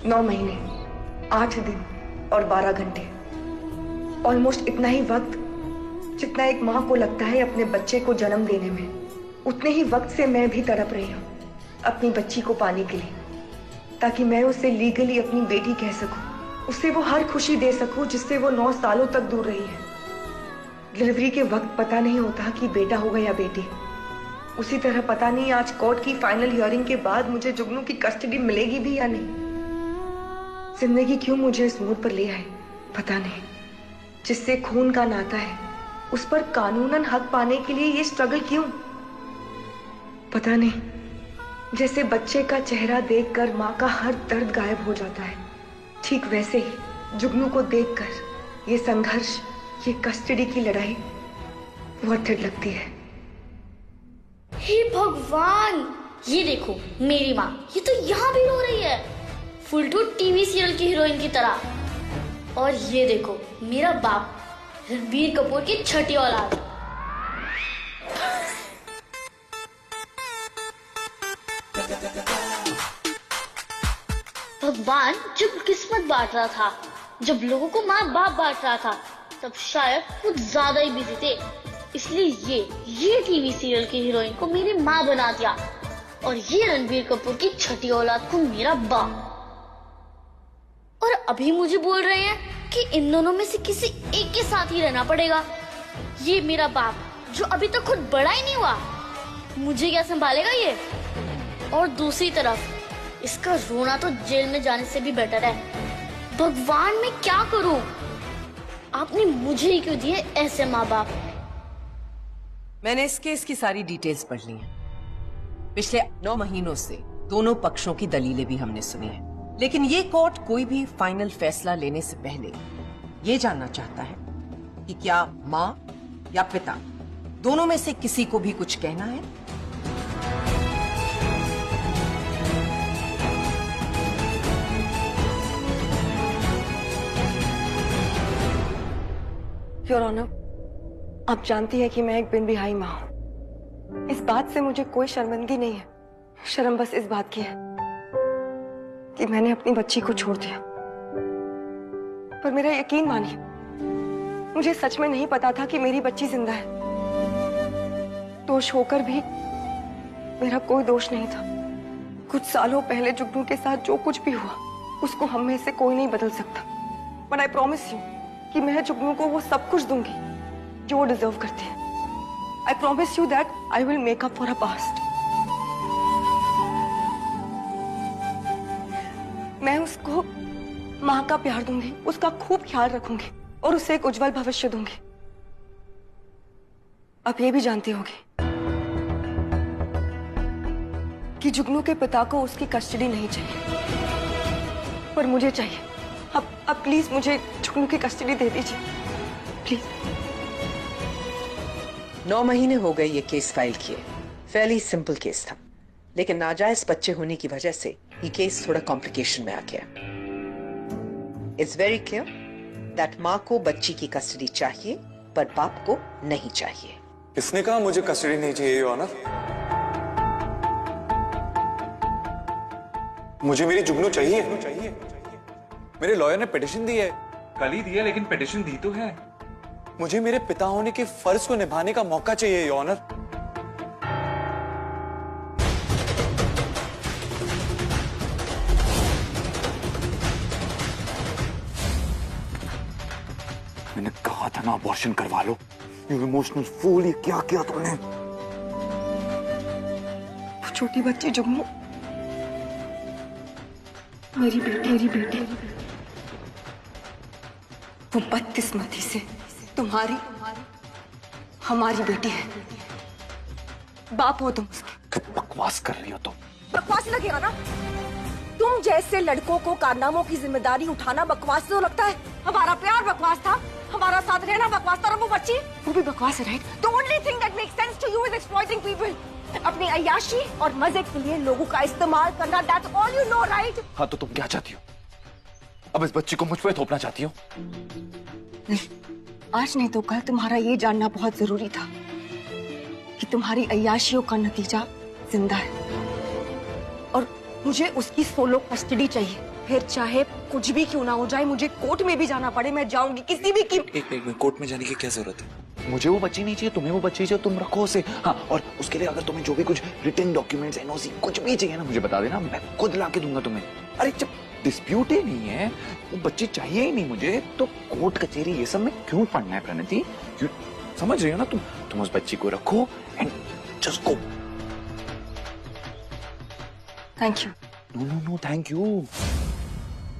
9 महीने, 8 दिन और 12 घंटे। ऑलमोस्ट इतना ही वक्त जितना एक माँ को लगता है अपने बच्चे को जन्म देने में, उतने ही वक्त से मैं भी तड़प रही हूँ अपनी बच्ची को पाने के लिए, ताकि मैं उसे लीगली अपनी बेटी कह सकूं, उसे वो हर खुशी दे सकूं जिससे वो 9 सालों तक दूर रही है। डिलीवरी के वक्त पता नहीं होता कि बेटा होगा या बेटी। उसी तरह पता नहीं आज कोर्ट की फाइनल हियरिंग के बाद मुझे जुगनू की कस्टडी मिलेगी भी या नहीं। जिंदगी क्यों मुझे इस मोड़ पर ले आए पता नहीं। जिससे खून का नाता है उस पर कानूनन हक पाने के लिए ये स्ट्रगल क्यों पता नहीं। जैसे बच्चे का चेहरा देखकर माँ का हर दर्द गायब हो जाता है, ठीक वैसे ही जुगनू को देखकर ये संघर्ष, ये कस्टडी की लड़ाई वर्थ इट लगती है। हे भगवान, ये देखो मेरी माँ, ये तो यहाँ भी रो रही है, फुल टू टीवी सीरियल की हीरोइन की तरह। और ये देखो मेरा बाप, रणबीर कपूर की छठी औलाद। भगवान जब किस्मत बांट रहा था, जब लोगों को माँ बाप बांट रहा था, तब शायद कुछ ज्यादा ही बिजी थे, इसलिए ये टीवी सीरियल की हीरोइन को मेरी माँ बना दिया और ये रणबीर कपूर की छठी औलाद को मेरा बाप। और अभी मुझे बोल रहे हैं कि इन दोनों में से किसी एक के साथ ही रहना पड़ेगा। ये मेरा बाप जो अभी तक खुद बड़ा ही नहीं हुआ, मुझे क्या संभालेगा ये। और दूसरी तरफ इसका रोना तो जेल में जाने से भी बेटर है। भगवान मैं क्या करूं, आपने मुझे ही क्यों दिए ऐसे माँ बाप। मैंने इस केस की सारी डिटेल्स पढ़ ली हैं। पिछले 9 महीनों से दोनों पक्षों की दलीलें भी हमने सुनी है, लेकिन ये कोर्ट कोई भी फाइनल फैसला लेने से पहले ये जानना चाहता है कि क्या माँ या पिता दोनों में से किसी को भी कुछ कहना है। योर ऑनर, आप जानती हैं कि मैं एक बिन बिहाई माँ हूं। इस बात से मुझे कोई शर्मिंदगी नहीं है। शर्म बस इस बात की है कि मैंने अपनी बच्ची को छोड़ दिया। पर मेरा यकीन मानिए, मुझे सच में नहीं पता था कि मेरी बच्ची जिंदा है। दोष होकर भी मेरा कोई दोष नहीं था। कुछ सालों पहले जुगनू के साथ जो कुछ भी हुआ उसको हम में से कोई नहीं बदल सकता। बट आई प्रॉमिस यू कि मैं जुगनू को वो सब कुछ दूंगी जो वो डिजर्व करती है। I promise you that I will make up for a past. मैं उसको माँ का प्यार दूंगी, उसका खूब ख्याल रखूंगी और उसे एक उज्जवल भविष्य दूंगी। आप ये भी जानती होगी कि जुगनू के पिता को उसकी कस्टडी नहीं चाहिए, पर मुझे चाहिए। अब प्लीज मुझे जुगनू की कस्टडी दे दीजिए, प्लीज। 9 महीने हो गए ये केस फाइल किए। फेयरली सिंपल केस था, लेकिन नाजायज बच्चे होने की वजह से ये केस थोड़ा कॉम्प्लिकेशन में आ गया। इट्स वेरी क्लियर दैट माँ को बच्ची की कस्टडी चाहिए पर बाप को नहीं चाहिए। किसने कहा मुझे कस्टडी नहीं चाहिए योर ऑनर? मुझे मेरी जुगनू चाहिए। मेरे लॉयर ने पिटीशन दी है। कल ही दी है, लेकिन पिटीशन दी तो है। मुझे मेरे पिता होने के फर्ज को निभाने का मौका चाहिए योर ऑनर। मैंने कहा था ना अबॉर्शन करवा लो। यू इमोशनल फूल, ये क्या किया तुमने? छोटी बच्ची जुगनू मेरी बेटी वो बदकिस्मती से तुम्हारी हमारी बेटी है। बाप हो तुम उसके। क्या बकवास कर रही हो तुम? बकवास लगेगा ना? तुम जैसे लड़कों को कारनामों की जिम्मेदारी उठाना बकवास तो लगता है। हमारा प्यार बकवास था, हमारा साथ रहना बकवास था, और वो बच्ची वो भी बकवास है, right? The only thing that makes sense to you is exploiting people. अपनी अय्याशी और मजे के लिए लोगों का इस्तेमाल करना, that's all you know, right? हाँ तो तुम क्या चाहती हो? अब इस बच्ची को मुझ पे थोपना चाहती हो? आज नहीं तो कल तुम्हारा ये जानना बहुत जरूरी था कि तुम्हारी अय्याशियों का नतीजा जिंदा है, और मुझे उसकी सोलो कस्टडी चाहिए, फिर चाहे कुछ भी क्यों ना हो जाए, मुझे कोर्ट में भी जाना पड़े, मैं जाऊंगी किसी भी कीमत। एक मिनट, कोर्ट में जाने की क्या जरूरत है? मुझे वो बच्ची नहीं चाहिए, तुम्हें वो बच्ची चाहिए, तुम रखो उसे। हाँ, और उसके लिए अगर तुम्हें जो भी कुछ रिटन डॉक्यूमेंट्स, एनओसी कुछ भी चाहिए ना, मुझे बता देना, मैं खुद ला के दूंगा तुम्हें। अरे जब डिस्प्यूट ही नहीं है, वो बच्ची चाहिए ही नहीं मुझे, तो कोर्ट कचहरी ये सब में क्यों पढ़ना है प्रणति? क्यों, समझ रही हो ना तुम उस बच्ची को रखो and just go. Thank you. No no no thank you.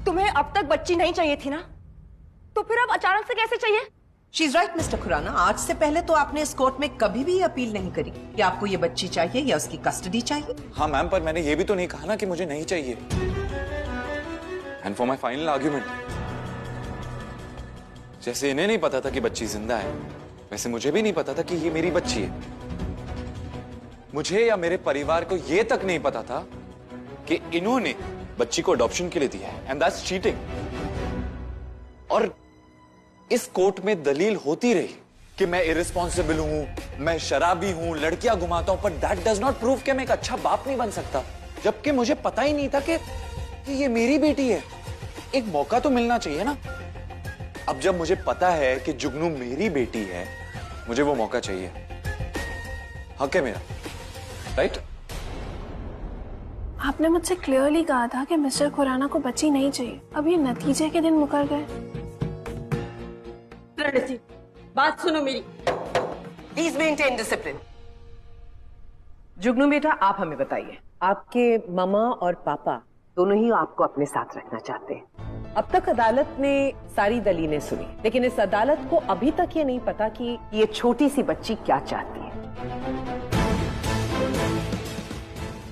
तुम्हें अब तक बच्ची नहीं चाहिए थी ना, तो फिर अब अचानक से कैसे चाहिए? She is right mister Khurana, आज से पहले तो आपने इस कोर्ट में कभी भी अपील नहीं करी कि आपको ये बच्ची चाहिए या उसकी कस्टडी चाहिए। हाँ मैम, पर मैंने ये भी तो नहीं कहा ना कि मुझे नहीं चाहिए। And for my final argument, जैसे इन्हें नहीं पता था कि बच्ची जिंदा है, वैसे मुझे भी नहीं पता था कि ये मेरी बच्ची है। मुझे या मेरे परिवार को ये तक नहीं पता था कि इन्होंने बच्ची को अडॉप्शन के लिए दिया है, एंड दैट्स चीटिंग। और इस कोर्ट में दलील होती रही कि मैं इररिस्पॉन्सिबल हूं, मैं शराबी हूं, लड़कियां घुमाता हूं, पर दैट डज नॉट प्रूव कि मैं एक अच्छा बाप नहीं बन सकता। जबकि मुझे पता ही नहीं था कि ये मेरी बेटी है। एक मौका तो मिलना चाहिए ना। अब जब मुझे पता है कि जुगनू मेरी बेटी है, मुझे वो मौका चाहिए। हक है मेरा, राइट? आपने मुझसे क्लियरली कहा था कि मिस्टर खुराना को बच्ची नहीं चाहिए, अब ये नतीजे के दिन मुकर गए। प्रणति, बात सुनो मेरी। Please maintain discipline. जुगनू बेटा, आप हमें बताइए, आपके मामा और पापा दोनों ही आपको अपने साथ रखना चाहते हैं। अब तक अदालत ने सारी दलीलें सुनी, लेकिन इस अदालत को अभी तक ये नहीं पता कि ये छोटी सी बच्ची क्या चाहती है।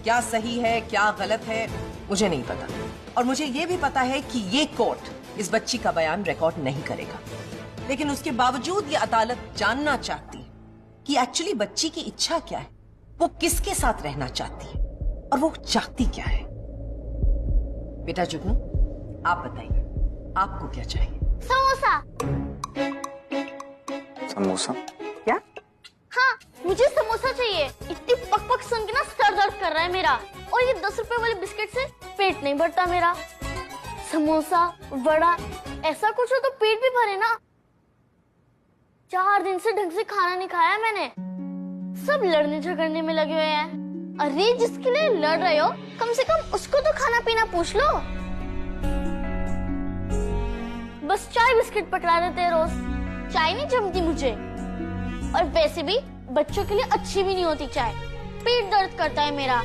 क्या सही है क्या गलत है मुझे नहीं पता, और मुझे ये भी पता है कि ये कोर्ट इस बच्ची का बयान रिकॉर्ड नहीं करेगा। लेकिन उसके बावजूद ये अदालत जानना चाहती है कि एक्चुअली बच्ची की इच्छा क्या है, वो किसके साथ रहना चाहती है और वो चाहती क्या है। बेटा जुगनू, आप बताइए, आपको क्या चाहिए? समोसा। समोसा? क्या? हाँ, मुझे समोसा चाहिए। इतनी पक पक सुन के ना सर दर्द कर रहा है मेरा, और ये 10 रुपए वाले बिस्किट से पेट नहीं भरता मेरा। समोसा, वड़ा, ऐसा कुछ हो तो पेट भी भरे ना। 4 दिन से ढंग से खाना नहीं खाया मैंने। सब लड़ने झगड़ने में लगे हुए हैं। अरे जिसके लिए लड़ रहे हो, कम से कम उसको तो खाना पीना पूछ लो। बस चाय बिस्किट पकड़ा देते हैं रोज। चाय नहीं जमती मुझे, और वैसे भी बच्चों के लिए अच्छी भी नहीं होती चाय। पेट दर्द करता है मेरा।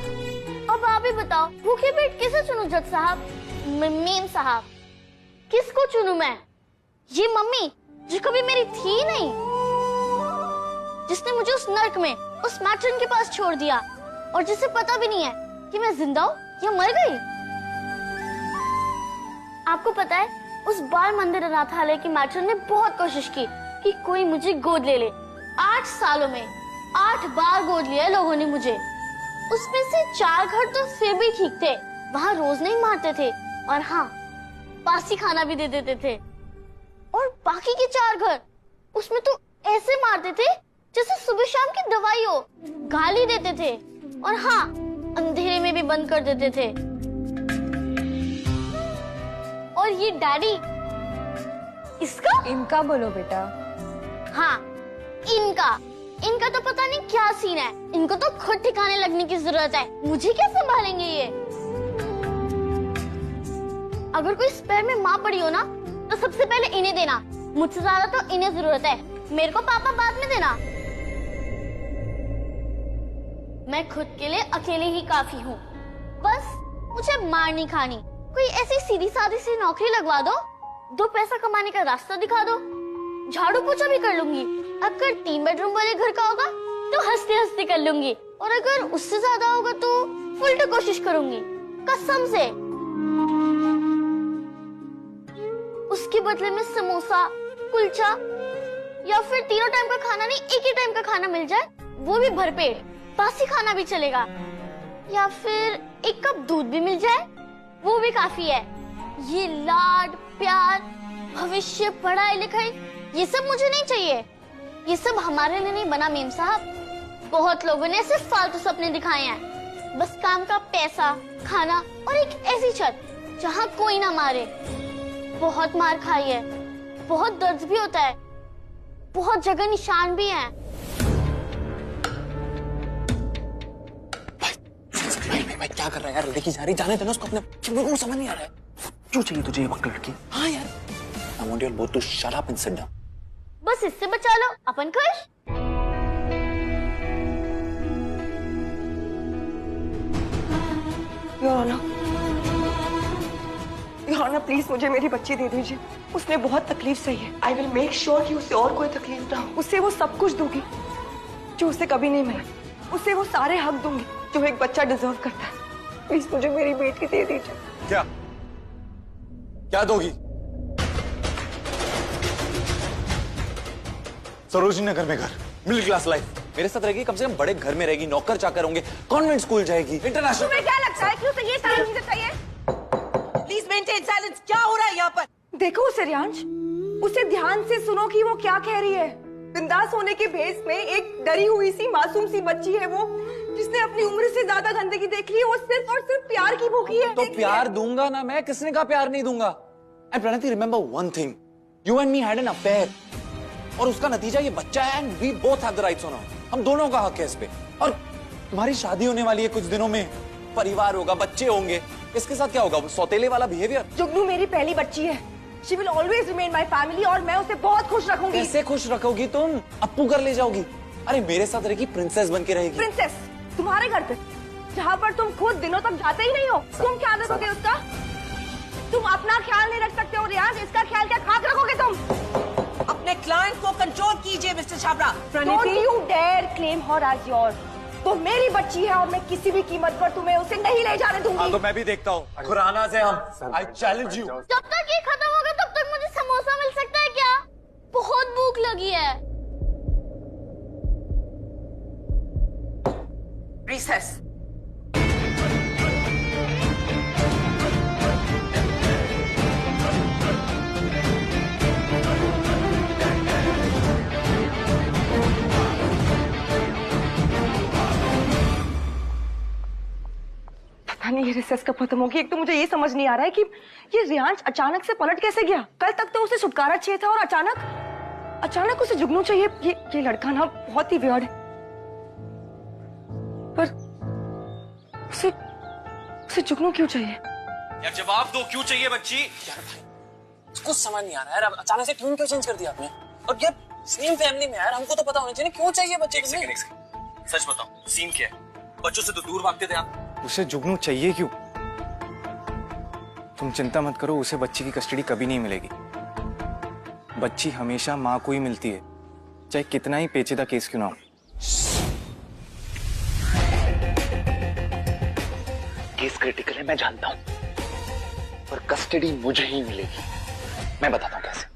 अब आप ही बताओ, भूखे पेट किसे चुनूं जज साहब, मेम साहब? किसको चुनूं मैं? ये मम्मी जो कभी मेरी थी नहीं, जिसने मुझे उस नर्क में, उस मैट्रन के पास छोड़ दिया, और जिसे पता भी नहीं है कि मैं जिंदा हूँ या मर गई। आपको पता है, उस बाल मंदिर अनाथालय की मैट्रन ने बहुत कोशिश की कि कोई मुझे गोद ले ले। 8 सालों में 8 बार गोद लिया लोगों ने मुझे। उसमें से 4 घर तो फिर भी ठीक थे, वहाँ रोज नहीं मारते थे, और हाँ, बासी खाना भी दे देते थे। और बाकी के 4 घर, उसमें तो ऐसे मारते थे जैसे सुबह शाम की दवाई हो। गाली देते थे, और हाँ, अंधेरे में भी बंद कर देते थे। और ये डैडी, इसका? इनका बोलो बेटा। हाँ, इनका तो पता नहीं क्या सीन है। इनको तो खुद ठिकाने लगने की जरूरत है। मुझे क्या संभालेंगे ये? अगर कोई स्पेयर में माँ पड़ी हो ना, तो सबसे पहले इन्हें देना। मुझसे ज्यादा तो इन्हें जरूरत है, मेरे को पापा बाद में देना। मैं खुद के लिए अकेले ही काफी हूँ। बस मुझे मार नहीं खानी। कोई ऐसी सीधी सादी सी नौकरी लगवा दो, 2 पैसा कमाने का रास्ता दिखा दो, झाड़ू पोछा भी कर लूंगी। अगर 3 बेडरूम वाले घर का होगा तो हंसते हंसते कर लूंगी, और अगर उससे ज्यादा होगा तो फुल कोशिश करूंगी, कसम से। उसके बदले में समोसा, कुलचा, या फिर तीनों टाइम का खाना नहीं, एक ही टाइम का खाना मिल जाए, वो भी भरपेट। बासी खाना भी चलेगा, या फिर 1 कप दूध भी मिल जाए, वो भी काफी है। ये लाड प्यार, भविष्य, पढ़ाई लिखाई, ये सब मुझे नहीं चाहिए। ये सब हमारे लिए नहीं बना मेम साहब। बहुत लोगों ने सिर्फ फालतू सपने दिखाए हैं। बस काम का पैसा, खाना और एक ऐसी छत जहाँ कोई ना मारे। बहुत मार खाई है, बहुत दर्द भी होता है, बहुत जगह निशान भी हैं। भाई क्या कर रहा है यार? लड़की जा रही, जाने देना उसको अपने। मेरे को समझ नहीं आ रहा है क्यों चाहिए तुझे ये वक्त लड़की? हाँ यार, I want you both to shut up and sit down. बस इससे बचा लो, अपन खुश। योर ऑनर प्लीज मुझे मेरी बच्ची दे दीजिए। उसने बहुत तकलीफ सही है। आई विल मेक श्योर कि उसे और कोई तकलीफ ना हो। उसे वो सब कुछ दूंगी जो उसे कभी नहीं मिला। उसे वो सारे हक दूंगी जो एक बच्चा डिजर्व करता है। प्लीज मुझे मेरी बेटी दे दीजिए। क्या क्या दोगी? सरोजनी नगर में घर, मिडिल क्लास लाइफ मेरे साथ रहेगी, कम से कम बड़े घर में रहेगी, नौकर चाकर होंगे, कॉन्वेंट स्कूल जाएगी, इंटरनेशनल। तुम्हें क्या लगता है कि उसे ये सारी चीजें चाहिए? Please maintain silence. क्या हो रहा है यहाँ पर? देखो उसे रियांश, उसे ध्यान से सुनो कि वो क्या कह रही है। बिंदास होने के भेस में एक डरी हुई सी मासूम सी बच्ची है वो, जिसने अपनी उम्र से ज्यादा गंदगी देख ली है। वो सिर्फ और सिर्फ प्यार की भूखी है। तो प्यार दूंगा ना मैं, किसने कहा प्यार नहीं दूंगा? And Pranati remember one thing, you and me had an affair और उसका नतीजा ये बच्चा है and we both have the rights on her. हम दोनों का हक है इस पे। और तुम्हारी शादी होने वाली है कुछ दिनों में, परिवार होगा, बच्चे होंगे, इसके साथ क्या होगा? वो सौतेले वाला बिहेवियर। जुगनू मेरी पहली बच्ची है। She will always remain my family और मैं उसे बहुत खुश रखूंगी। कैसे खुश रखोगी तुम? अप्पू घर ले जाओगी? अरे मेरे साथ रहेगी, प्रिंसेस बन के रहेगी। प्रिंसेस तुम्हारे घर पे, जहाँ पर तुम खुद दिनों तक जाते ही नहीं हो। तुम क्या रखोगे उसका? तुम अपना ख्याल नहीं रख सकते हो रियाज, इसका ख्याल क्या खाक रखोगे तुम? अपने क्लाइंट को कंट्रोल कीजिए mister Chhabra. Don't you dare claim her as yours। तो मेरी बच्ची है और मैं किसी भी कीमत पर तुम्हें उसे नहीं ले जाने दूंगी। हाँ तो मैं भी देखता हूँ खुराना से हम। I challenge you। जब तक ये खत्म होगा तब तक मुझे समोसा मिल सकता है क्या? बहुत भूख लगी है। रिसेस। नहीं ये रिसेस कब खत्म होगी? एक तो मुझे ये समझ नहीं आ रहा है कि ये रियांश अचानक से पलट कैसे गया। कल तक तो उसे छुटकारा चाहिए था और अचानक उसे जुगनू चाहिए। ये लड़का ना बहुत ही वियर्ड है। पर उसे जुगनू क्यों चाहिए? यार जवाब दो, क्यों चाहिए बच्ची? यार भाई उसको समझ नहीं आ रहा है यार, अचानक से ट्यून क्यों चेंज कर दिया आपने? और यार सेम फैमिली में यार, हमको तो पता होना चाहिए क्यों चाहिए बच्चे। एक सेकंड सच बताओ, सीन क्या है? बच्चों से तो दूर भागते थे आप। उसे जुगनू चाहिए क्यों? तुम चिंता मत करो, उसे बच्ची की कस्टडी कभी नहीं मिलेगी। बच्ची हमेशा माँ को ही मिलती है, चाहे कितना ही पेचीदा केस क्यों ना हो। केस क्रिटिकल है मैं जानता हूँ, पर कस्टडी मुझे ही मिलेगी। मैं बताता हूँ कैसे।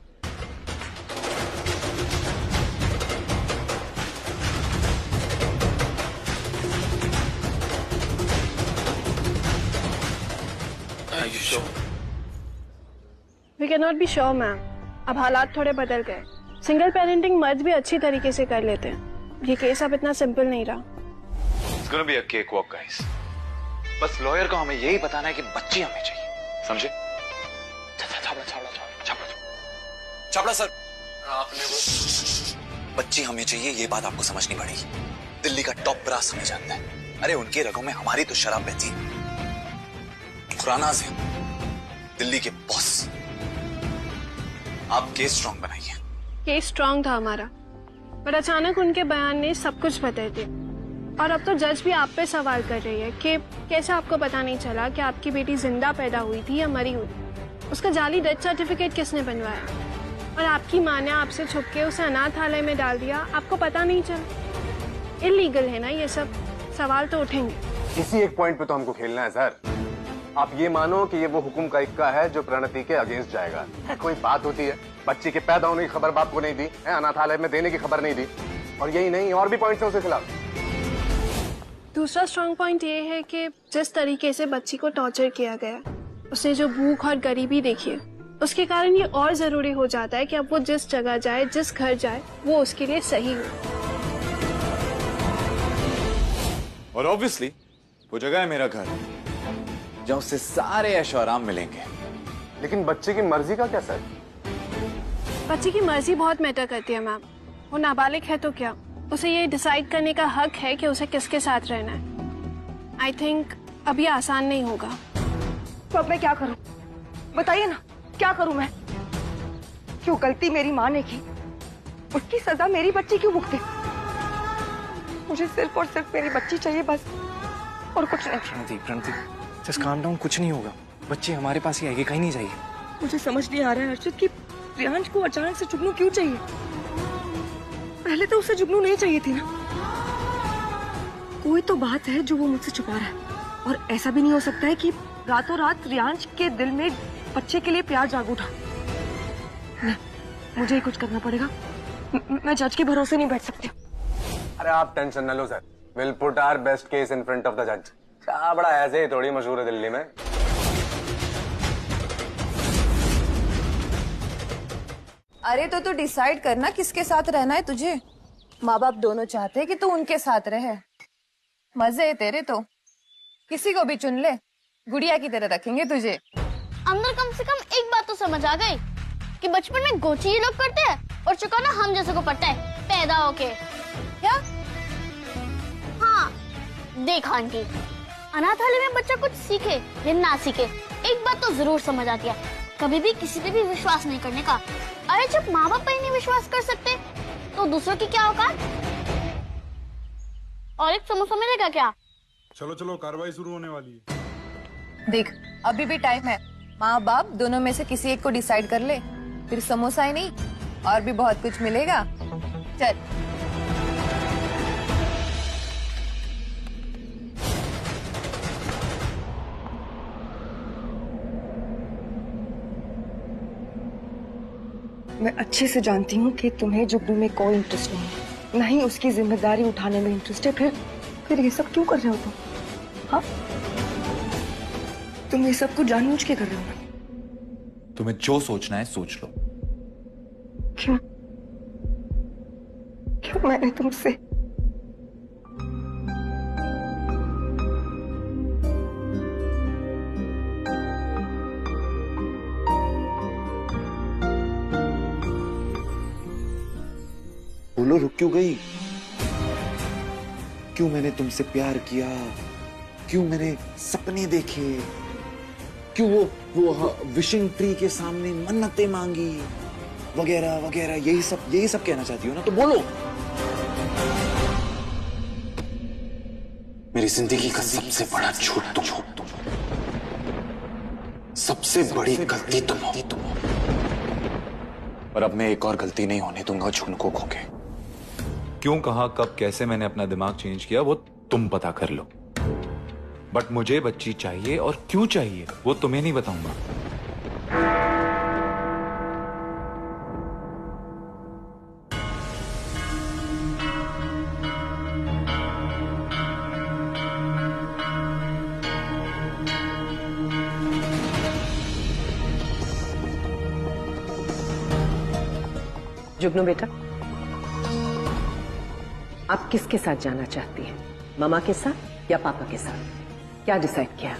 We can not be sure ma'am. अब हालात थोड़े बदल गए। सिंगल पेरेंटिंग मर्द भी अच्छी तरीके से कर लेते हैं। ये केस अब इतना सिंपल नहीं रहा। It's gonna be a cakewalk, guys. बस लॉयर को हमें यही बताना है कि बच्ची हमें चाहिए, समझे? छाबड़ा सर, आपने बच्ची हमें चाहिए ये बात आपको समझनी पड़ेगी। दिल्ली का टॉप ब्रास हमें जानता है। अरे उनके रगों में हमारी तो शराब बहती है। खुराना से दिल्ली के बॉस, आप केस स्ट्रॉन्ग बनाइए। केस स्ट्रांग था हमारा, पर अचानक उनके बयान ने सब कुछ बदल दिया। और अब तो जज भी आप पे सवाल कर रही है कि कैसे आपको पता नहीं चला कि आपकी बेटी जिंदा पैदा हुई थी या मरी हुई। उसका जाली डेथ सर्टिफिकेट किसने बनवाया? और आपकी माँ ने आपसे छुप के उसे अनाथालय में डाल दिया, आपको पता नहीं चला। इलीगल है ना ये सब? सवाल तो उठेंगे। इसी एक पॉइंट पे तो हमको खेलना है सर। आप ये मानो कि ये वो हुक्म का इक्का है जो प्रणति के अगेंस्ट जाएगा। कोई बात होती है, बच्ची के पैदा होने की खबर बाप को नहीं दी, अनाथालय में देने की खबर नहीं दी, और यही नहीं और भी पॉइंट्स हैं उसके खिलाफ। दूसरा स्ट्रॉन्ग पॉइंट ये है कि जिस तरीके से बच्ची को टॉर्चर किया गया, उसने जो भूख और गरीबी देखी है, उसके कारण ये और जरूरी हो जाता है कि अब वो जिस जगह जाए, जिस घर जाए, वो उसके लिए सही हो। और ऑब्वियसली वो जगह है मेरा घर, जहां उससे सारे ऐशो आराम मिलेंगे। लेकिन बच्चे की मर्जी का क्या सर? बच्चे की मर्जी बहुत मैटर करती है मैम। वो नाबालिग है तो क्या, उसे ये डिसाइड करने का हक है कि उसे किसके साथ रहना है। आई थिंक अब ये आसान नहीं होगा। तो अब मैं क्या करूं? बताइए ना, क्या करूं मैं? जो गलती मेरी माँ ने की, उसकी सजा मेरी बच्ची क्यों भुगते? मुझे सिर्फ और सिर्फ मेरी बच्ची चाहिए, बस, और कुछ नहीं। प्रणति, जस्ट काम डाउन, कुछ नहीं होगा। बच्ची हमारे पास ही आएगी, कहीं नहीं जाइए। मुझे समझ नहीं आ रहा है अर्षद कि प्रियांश को अचानक से जुगनू क्यों चाहिए? पहले तो उसे जुगनू नहीं चाहिए थी ना। कोई तो बात है जो वो मुझसे छुपा रहा है, और ऐसा भी नहीं हो सकता है कि रातों रात प्रियांश के दिल में बच्चे के लिए प्यार जाग उठा। नहीं, मुझे ही कुछ करना पड़ेगा। मैं जज के भरोसे नहीं बैठ सकती। अरे आप टेंशन न लो sir, will put our best case in front of the जज। बड़ा ऐसे ही थोड़ी मशहूर है दिल्ली में। अरे तो तू डिसाइड करना किसके साथ रहना है तुझे। माँ बाप दोनों चाहते हैं कि तू उनके साथ रहे। मजे है तेरे तो, किसी को भी चुन ले, गुड़िया की तरह रखेंगे तुझे। अंदर कम से कम एक बात तो समझ आ गई कि बचपन में गोची ये लोग करते हैं और चुकाना हम जैसे को पड़ता है पैदा होके। क्या? हाँ, देख आंटी, अनाथालय में बच्चा कुछ सीखे या ना सीखे, एक बात तो जरूर समझ आती है, कभी भी किसी पे भी विश्वास नहीं करने का। अरे जब माँ बाप पर ही नहीं विश्वास कर सकते तो दूसरों की क्या औकात? और एक समोसा मिलेगा क्या? चलो चलो, कार्रवाई शुरू होने वाली है। देख, अभी भी टाइम है। माँ बाप दोनों में से किसी एक को डिसाइड कर ले, फिर समोसा ही नहीं और भी बहुत कुछ मिलेगा। चल। मैं अच्छे से जानती हूँ कि तुम्हें जुगनू में कोई इंटरेस्ट नहीं है, ना ही उसकी जिम्मेदारी उठाने में इंटरेस्ट है। फिर ये सब क्यों कर रहे हो तुम? हाँ, तुम ये सब कुछ जानबूझ के कर रहे हो ना? तुम्हें जो सोचना है सोच लो। क्यों क्यों मैंने तुमसे बोलो, रुक क्यों गई? क्यों मैंने तुमसे प्यार किया? क्यों मैंने सपने देखे? क्यों वो विशिंग ट्री के सामने मन्नतें मांगी वगैरह वगैरह? यही सब कहना चाहती हो ना, तो बोलो। मेरी जिंदगी का सबसे बड़ा झूठ तुम हो, सबसे बड़ी गलती तुम हो, और अब मैं एक और गलती नहीं होने दूंगा झुन को खो के। क्यों, कहा, कब, कैसे मैंने अपना दिमाग चेंज किया वो तुम पता कर लो, बट मुझे बच्ची चाहिए, और क्यों चाहिए वो तुम्हें नहीं बताऊंगा। जुगनू बेटा, आप किसके साथ जाना चाहती हैं? मामा के साथ या पापा के साथ? क्या डिसाइड किया?